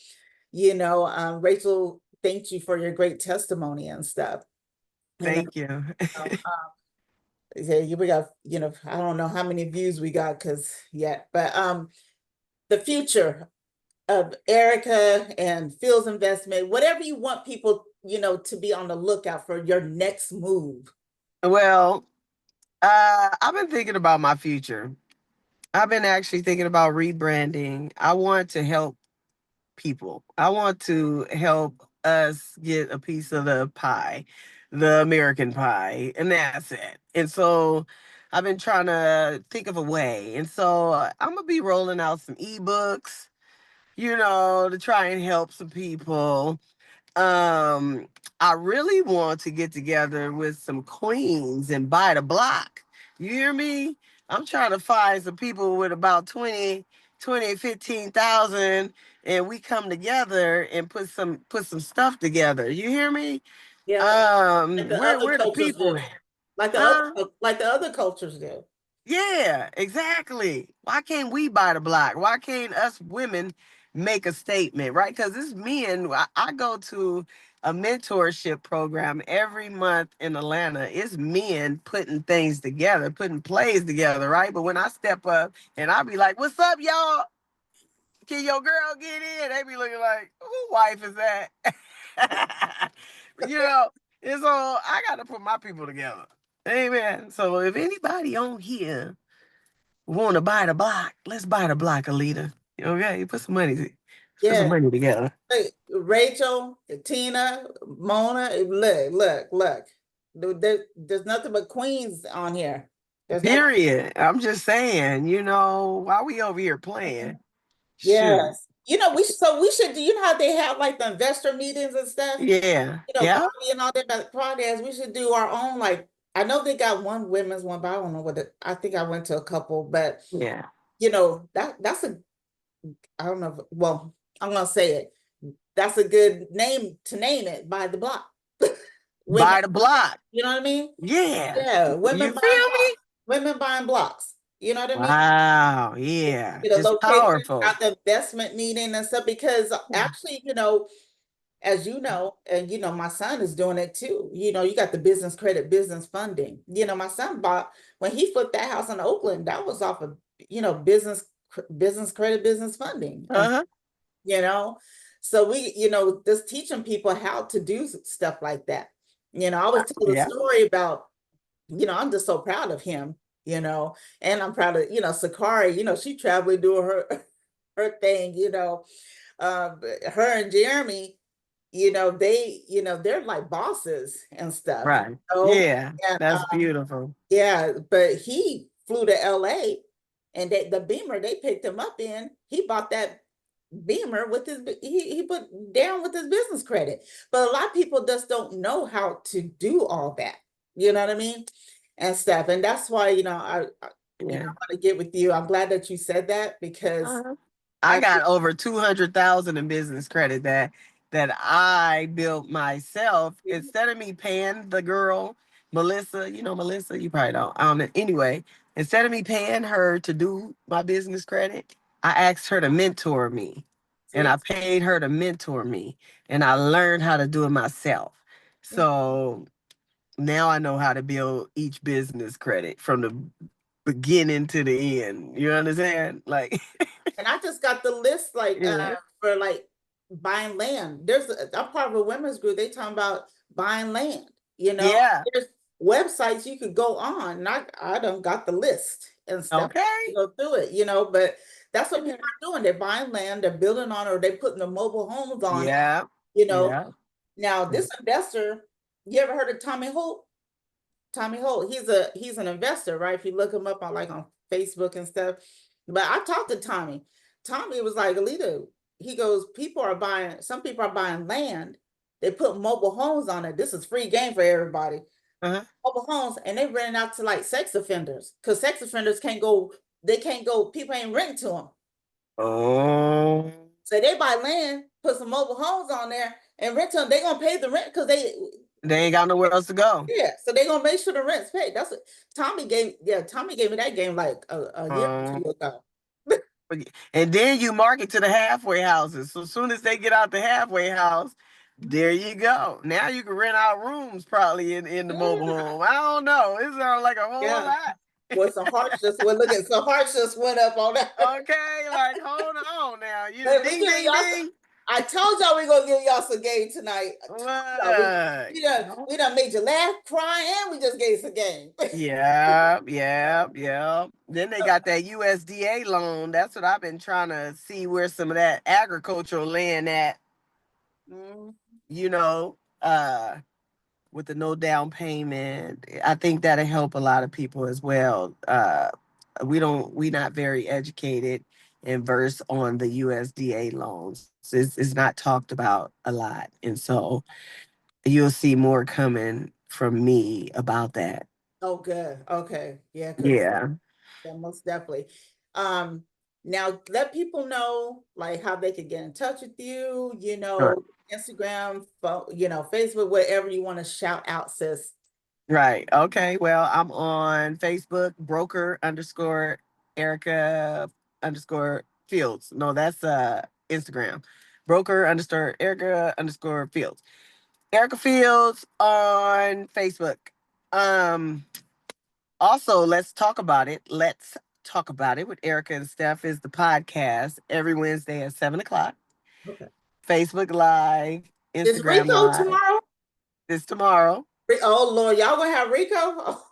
Speaker 2: Rachel, thank you for your great testimony and stuff. You know,
Speaker 1: Thank you.
Speaker 2: yeah, we got, I don't know how many views we got because yet, but the future of Erica and Phil's investment, whatever you want people, to be on the lookout for your next move.
Speaker 1: Well, I've been thinking about my future. I've been actually thinking about rebranding. I want to help people. I want to help us get a piece of the pie, the American pie, and that's it. And so I've been trying to think of a way. And so I'm gonna be rolling out some ebooks, to try and help some people. Um, I really want to get together with some queens and buy the block. You hear me? I'm trying to find some people with about 15,000, and we come together and put some stuff together. You hear me?
Speaker 2: Yeah, like the other
Speaker 1: Where the
Speaker 2: cultures
Speaker 1: people
Speaker 2: do,
Speaker 1: at?
Speaker 2: like
Speaker 1: Huh?
Speaker 2: the other cultures do.
Speaker 1: Yeah, exactly. Why can't we buy the block? Why can't us women make a statement, right? Because it's men. I go to a mentorship program every month in Atlanta. It's men putting things together, putting plays together, right? But when I step up and I be like, "What's up, y'all? Can your girl get in?" They be looking like, "Who wife is that?" you know, and so I got to put my people together. Amen. So if anybody on here want to buy the block, let's buy the block, Alita. Okay, put some
Speaker 2: Yeah.
Speaker 1: money together.
Speaker 2: Hey, Rachel, Tina, Mona, look. There's nothing but queens on here. There's not.
Speaker 1: Period. I'm just saying, why we over here playing? Shoot.
Speaker 2: Yes. We should do, how they have like the investor meetings and stuff?
Speaker 1: Yeah. Yeah.
Speaker 2: Bobby and all that about podcasts. We should do our own, like, I know they got one women's one, but I don't know I think I went to a couple, but
Speaker 1: Yeah.
Speaker 2: that's I don't know, well, I'm gonna say it. That's a good name to name it, by the block. Women,
Speaker 1: Buy the block.
Speaker 2: you know what I mean?
Speaker 1: Yeah.
Speaker 2: Yeah,
Speaker 1: You feel me?
Speaker 2: women buying blocks. You know what I mean?
Speaker 1: Wow. Yeah.
Speaker 2: Get a
Speaker 1: It's
Speaker 2: location
Speaker 1: powerful.
Speaker 2: at the investment meeting and stuff, because actually, as you know, and my son is doing it too. You got the business credit, business funding. My son bought, when he flipped that house in Oakland, that was off of, business credit, business funding. And
Speaker 1: Uh-huh.
Speaker 2: you know, so we, just teaching people how to do stuff like that. I always tell the
Speaker 1: Yeah.
Speaker 2: story about, I'm just so proud of him, and I'm proud of, Sakari, she traveling doing her thing, her and Jeremy, they're like bosses and stuff,
Speaker 1: Right. Yeah.
Speaker 2: and
Speaker 1: That's beautiful.
Speaker 2: yeah, but he flew to LA, and the Beamer they picked him up in, he bought that Beamer with he put down with his business credit. But a lot of people just don't know how to do all that. You know what I mean? And stuff. And that's why, I
Speaker 1: Yeah.
Speaker 2: want to get with you. I'm glad that you said that, because
Speaker 1: Uh-huh. I
Speaker 2: I
Speaker 1: got over 200,000 in business credit that I built myself. Instead of me paying the girl, Melissa, Melissa, you probably don't. I don't know. Anyway, instead of me paying her to do my business credit, I asked her to mentor me. and
Speaker 2: See?
Speaker 1: I paid her to mentor me, and I learned how to do it myself.
Speaker 2: Mhm.
Speaker 1: So now I know how to build each business credit from the beginning to the end. You understand? Like,
Speaker 2: And I just got the list like
Speaker 1: yeah,
Speaker 2: for like buying land. I'm part of a women's group. They talking about buying land. You know,
Speaker 1: yeah,
Speaker 2: there's websites you could go on. And I don't got the list and stuff to
Speaker 1: okay,
Speaker 2: go through it, you know, but that's what
Speaker 1: yeah,
Speaker 2: people are doing. They're buying land, they're building on it, or they putting the mobile homes on it,
Speaker 1: yeah,
Speaker 2: you know.
Speaker 1: yeah.
Speaker 2: Now this investor, you ever heard of Tommy Holt? Tommy Holt, he's an investor, right? If you look him up on like on Facebook and stuff. But I talked to Tommy. Tommy was like, Alita, he goes, some people are buying land. They put mobile homes on it. This is free game for everybody.
Speaker 1: Uh-huh.
Speaker 2: Mobile homes, and they rent out to like sex offenders because sex offenders can't go, they can't go, people ain't renting to them.
Speaker 1: Oh,
Speaker 2: So they buy land, put some mobile homes on there and rent to them. They're gonna pay the rent because
Speaker 1: they ain't got nowhere else to go.
Speaker 2: yeah, so they're gonna make sure the rent's paid. That's what Tommy gave me that game like a year or
Speaker 1: Um,
Speaker 2: two ago.
Speaker 1: and then you market to the halfway houses. So as soon as they get out the halfway house, there you go. Now you can rent out rooms probably in the mobile
Speaker 2: Yeah,
Speaker 1: home. I don't know. It sounds like a whole
Speaker 2: yeah.
Speaker 1: lot.
Speaker 2: Boy, some hearts just went look at some hearts just went up on that.
Speaker 1: Okay, like hold on now. You
Speaker 2: But we
Speaker 1: ding
Speaker 2: giving
Speaker 1: ding
Speaker 2: y'all
Speaker 1: ding.
Speaker 2: I told y'all we gonna give y'all some game tonight. I told y'all
Speaker 1: What?
Speaker 2: we done made you laugh, cry, and we just gave some game.
Speaker 1: Yeah, yeah, yeah. Then they got that USDA loan. That's what I've been trying to see where some of that agricultural land at,
Speaker 2: Mm,
Speaker 1: you know, with the no down payment. I think that'll help a lot of people as well. We not very educated and versed on the USDA loans. It's not talked about a lot. And so you'll see more coming from me about that.
Speaker 2: oh, good. Okay. Yeah, because
Speaker 1: Yeah.
Speaker 2: yeah, most definitely. Um, now let people know like how they could get in touch with you, you
Speaker 1: Right.
Speaker 2: know, Instagram, Facebook, whatever you want to shout out, sis.
Speaker 1: Right. Okay. Well, I'm on Facebook, broker underscore Erica underscore Fields. No, that's Instagram. Broker underscore Erica underscore Fields. Erica Fields on Facebook. Um, Also, let's talk about it. Let's talk about it with Erica and Steph is the podcast every Wednesday at 7 o'clock.
Speaker 2: Okay.
Speaker 1: Facebook Live,
Speaker 2: Is
Speaker 1: Instagram
Speaker 2: Rico
Speaker 1: Live.
Speaker 2: tomorrow?
Speaker 1: This tomorrow.
Speaker 2: Oh Lord, y'all gonna have Rico? Oh,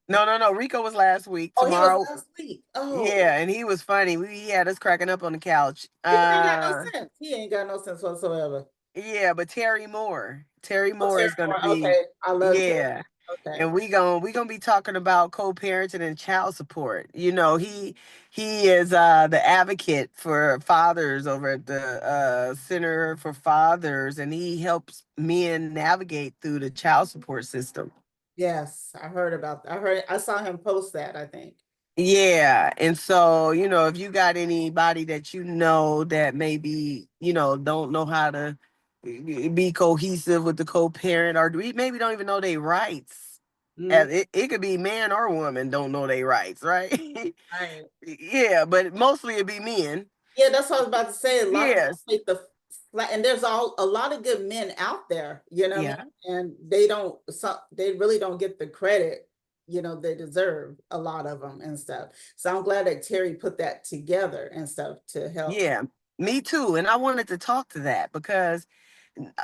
Speaker 1: No, no, no. Rico was last week.
Speaker 2: oh, he was
Speaker 1: Tomorrow,
Speaker 2: last week. Oh,
Speaker 1: yeah, and he was funny. He had us cracking up on the couch.
Speaker 2: Rico ain't got no sense. He ain't got no sense whatsoever.
Speaker 1: Yeah, but Terry Moore. Terry
Speaker 2: Oh,
Speaker 1: Moore
Speaker 2: Terry
Speaker 1: is gonna
Speaker 2: Moore.
Speaker 1: be,
Speaker 2: Okay, I love Terry.
Speaker 1: yeah.
Speaker 2: Okay.
Speaker 1: And we gonna be talking about co-parenting and child support. You know, he is the advocate for fathers over at the Center for Fathers, and he helps men navigate through the child support system.
Speaker 2: Yes, I saw him post that, I think.
Speaker 1: Yeah. And so, if you got anybody that that maybe, don't know how to be cohesive with the co-parent, or maybe don't even know their rights.
Speaker 2: Mm,
Speaker 1: It could be man or woman don't know their rights, right?
Speaker 2: right.
Speaker 1: Yeah, but mostly it'd be men.
Speaker 2: Yeah, that's what I was about to say. A lot of people
Speaker 1: Yes.
Speaker 2: take and there's a lot of good men out there, you know what I mean?
Speaker 1: Yeah.
Speaker 2: And they really don't get the credit, they deserve, a lot of them and stuff. So I'm glad that Terry put that together and stuff to help.
Speaker 1: Yeah. Me too. And I wanted to talk to that because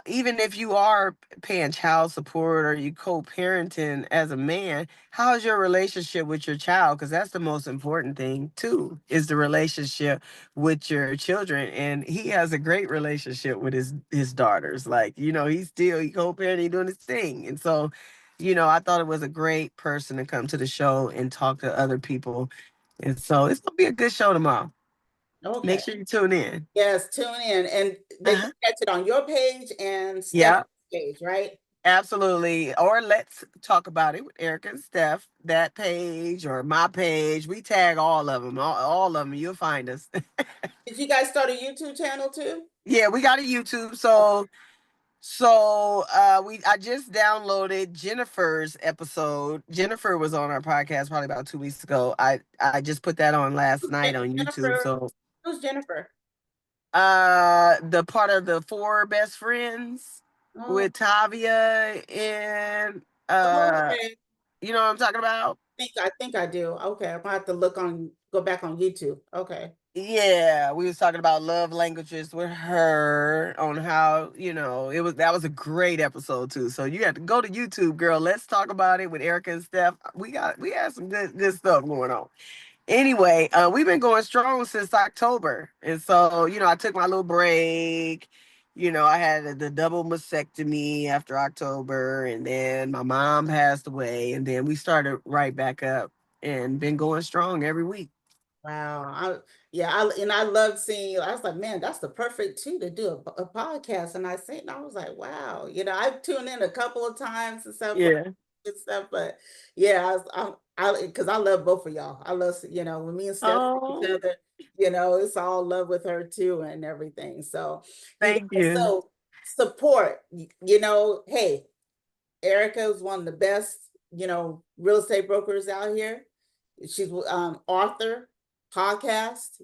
Speaker 1: even if you are paying child support or you co-parenting as a man, how's your relationship with your child? Because that's the most important thing too, is the relationship with your children. And he has a great relationship with his daughters. Like, he co-parenting, doing his thing. And so, I thought it was a great person to come to the show and talk to other people. And so it's gonna be a good show tomorrow. Make
Speaker 2: Okay.
Speaker 1: sure you tune in.
Speaker 2: Yes, tune in. And they can
Speaker 1: Uh-huh.
Speaker 2: catch it on your page and Steph's
Speaker 1: Yeah.
Speaker 2: page, right?
Speaker 1: Absolutely. Or let's talk about it with Erica and Steph, that page or my page. We tag all of them. All of them. You'll find us.
Speaker 2: Did you guys start a YouTube channel too?
Speaker 1: Yeah, we got a YouTube.
Speaker 2: Oh,
Speaker 1: I just downloaded Jennifer's episode. Jennifer was on our podcast probably about 2 weeks ago. I just put that on last night
Speaker 2: okay.
Speaker 1: on YouTube.
Speaker 2: Jennifer,
Speaker 1: So
Speaker 2: who's Jennifer?
Speaker 1: The part of the four best friends
Speaker 2: Oh,
Speaker 1: with Tavia and
Speaker 2: okay.
Speaker 1: you know what I'm talking about?
Speaker 2: I think I do. Okay, I'm gonna have to go back on YouTube. Okay.
Speaker 1: Yeah, we was talking about love languages with her on how, you know, that was a great episode too. So you have to go to YouTube, girl. Let's talk about it with Erica and Steph. We had some good stuff going on. Anyway, we've been going strong since October. And so, you know, I took my little break. You know, I had the double mastectomy after October, and then my mom passed away, and then we started right back up and been going strong every week.
Speaker 2: Wow. I loved seeing you. I was like, man, that's the perfect two to do a podcast. And I was like, wow. I've tuned in a couple of times and stuff,
Speaker 1: Yeah.
Speaker 2: but yeah, because I love both of y'all. I love, when me and Steph see each
Speaker 1: Oh,
Speaker 2: other, it's all love with her too and everything. So you
Speaker 1: thank
Speaker 2: guys,
Speaker 1: you.
Speaker 2: so support, hey, Erica is one of the best, real estate brokers out here. She's author, podcast,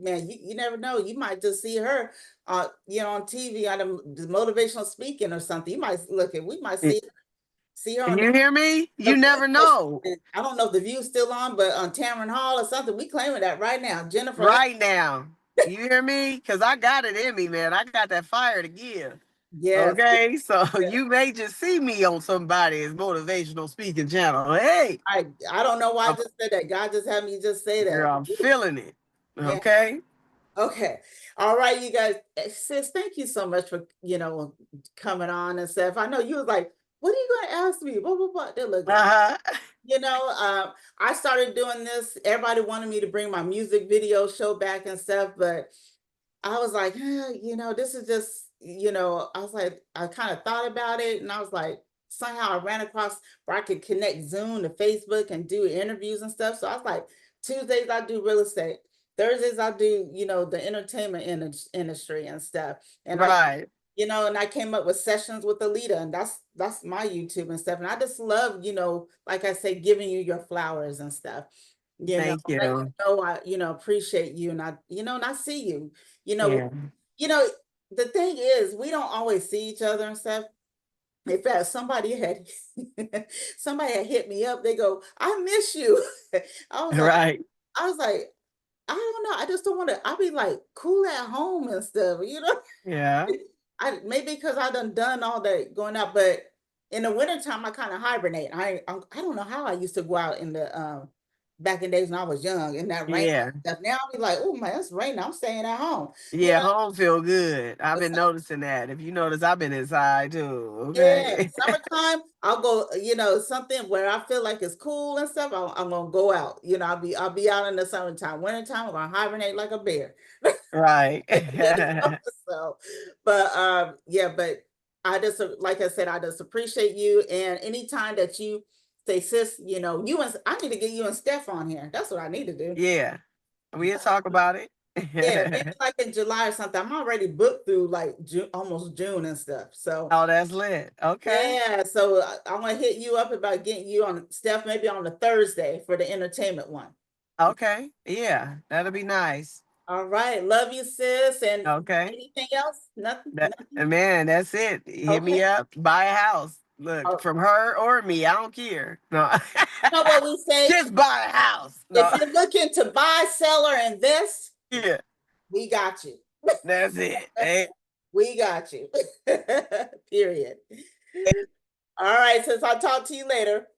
Speaker 2: man, you never know. You might just see her on TV on the motivational speaking or something. You might we might see her on
Speaker 1: You hear me?
Speaker 2: the
Speaker 1: You never know.
Speaker 2: I don't know if the view's still on, but on Tamron Hall or something. We claiming that right now. Jennifer,
Speaker 1: Right now. You hear me? Because I got it in me, man. I got that fire to give.
Speaker 2: yes,
Speaker 1: Okay. So
Speaker 2: yes.
Speaker 1: you may just see me on somebody's motivational speaking channel. Hey,
Speaker 2: I don't know why I
Speaker 1: I'm,
Speaker 2: just said that. God just had me just say that.
Speaker 1: girl, I'm feeling it.
Speaker 2: Man.
Speaker 1: Okay.
Speaker 2: Okay. All right, you guys. Sis, thank you so much for, coming on and stuff. I know you was like, what are you gonna ask me? Blah, blah, blah. Then look,
Speaker 1: Uh huh.
Speaker 2: I started doing this. Everybody wanted me to bring my music video show back and stuff, but I was like, this is just, I was like, I kind of thought about it and I was like, somehow I ran across where I could connect Zoom to Facebook and do interviews and stuff. So I was like, Tuesdays I do real estate. Thursdays I do, the entertainment industry and stuff. And
Speaker 1: Right.
Speaker 2: and I came up with sessions with Alita, and that's my YouTube and stuff. And I just love, like I say, giving you your flowers and stuff.
Speaker 1: Thank
Speaker 2: Let you
Speaker 1: you.
Speaker 2: know I, appreciate you, and and I see you. You know,
Speaker 1: Yeah.
Speaker 2: you know, the thing is, we don't always see each other and stuff. In fact, somebody had hit me up. They go, "I miss you." I was like,
Speaker 1: Right.
Speaker 2: I was like, I don't know. I just don't want to. I be like cool at home and stuff,
Speaker 1: Yeah.
Speaker 2: I maybe because I done all that going out, but in the wintertime I kind of hibernate. I don't know how I used to go out in the back in days when I was young in that rain
Speaker 1: Yeah.
Speaker 2: stuff. Now I'll be like, oh man, it's raining. I'm staying at home.
Speaker 1: Yeah. Home feel good. I've been noticing that. If you notice, I've been inside too.
Speaker 2: Yeah,
Speaker 1: Okay.
Speaker 2: summertime, I'll go, something where I feel like it's cool and stuff. I'm gonna go out. I'll be out in the summertime. Wintertime, I'm gonna hibernate like a bear.
Speaker 1: Right.
Speaker 2: So, but yeah, but I just like I said, I just appreciate you. And anytime that you say, sis, you and I need to get you and Steph on here. That's what I need to do.
Speaker 1: Yeah. We'll talk about it.
Speaker 2: Yeah, maybe like in July or something. I'm already booked through like June, almost June and stuff. So
Speaker 1: Oh, that's lit. Okay.
Speaker 2: yeah, so I'm gonna hit you up about getting you on Steph, maybe on the Thursday for the entertainment one.
Speaker 1: Okay. Yeah. That'll be nice.
Speaker 2: All right, love you, sis. And
Speaker 1: Okay.
Speaker 2: anything else? Nothing.
Speaker 1: That
Speaker 2: Nothing.
Speaker 1: man, that's it. Hit
Speaker 2: Okay.
Speaker 1: me up, buy a house. Look, from her or me, I don't care. No.
Speaker 2: You know what we say?
Speaker 1: Just buy a house.
Speaker 2: If
Speaker 1: No.
Speaker 2: you're looking to buy, sell, or invest,
Speaker 1: Yeah.
Speaker 2: we got you.
Speaker 1: That's it. Hey.
Speaker 2: We got you. Period. All right, since I'll talk to you later.